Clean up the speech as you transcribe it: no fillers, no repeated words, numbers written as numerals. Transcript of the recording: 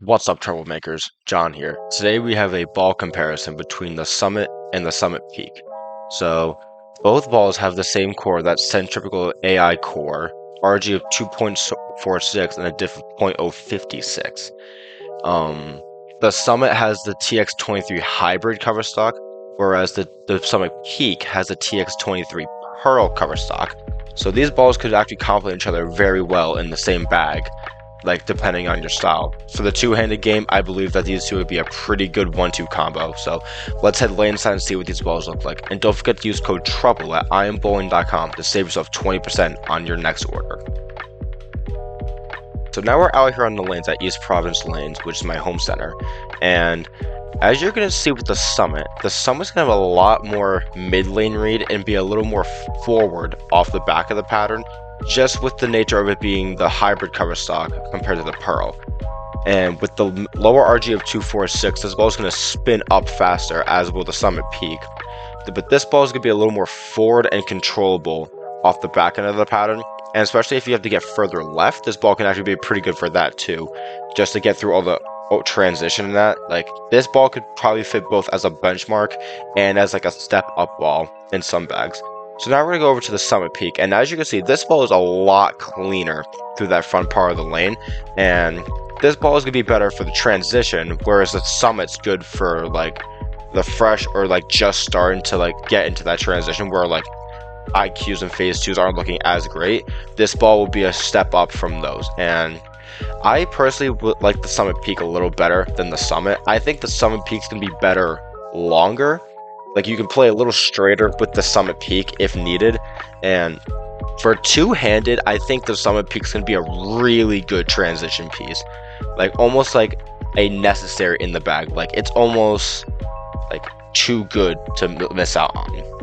What's up, troublemakers? John here. Today we have a ball comparison between the Summit and the Summit Peak. So both balls have the same core, that centrifugal AI core, RG of 2.46 and a diff of 0.056. The Summit has the TX23 hybrid cover stock, whereas the Summit Peak has a TX23 Pearl cover stock. So these balls could actually complement each other very well in the same bag, like depending on your style. For the two-handed game, I believe that these two would be a pretty good 1-2 combo. So let's head laneside and see what these balls look like. And don't forget to use code TROUBLE at iambowling.com to save yourself 20% on your next order. So now we're out here on the lanes at East Providence Lanes, which is my home center. And as you're going to see with the Summit's going to have a lot more mid lane read and be a little more forward off the back of the pattern, just with the nature of it being the hybrid cover stock compared to the Pearl. And with the lower RG of 246, this ball is going to spin up faster, as will the Summit Peak. But this ball is going to be a little more forward and controllable off the back end of the pattern. And especially if you have to get further left, this ball can actually be pretty good for that too, just to get through all the transition in that. Like, this ball could probably fit both as a benchmark and as like a step up ball in some bags. So now we're going to go over to the Summit Peak, and as you can see, this ball is a lot cleaner through that front part of the lane, and this ball is going to be better for the transition, whereas the Summit's good for like the fresh or like just starting to like get into that transition where like IQs and phase 2s aren't looking as great. This ball will be a step up from those, and I personally would like the Summit Peak a little better than the Summit. I think the Summit Peak's going to be better longer. Like, you can play a little straighter with the Summit Peak if needed. And for two-handed, I think the Summit Peak is going to be a really good transition piece. Like, almost like a necessary in the bag. Like, it's almost like too good to miss out on.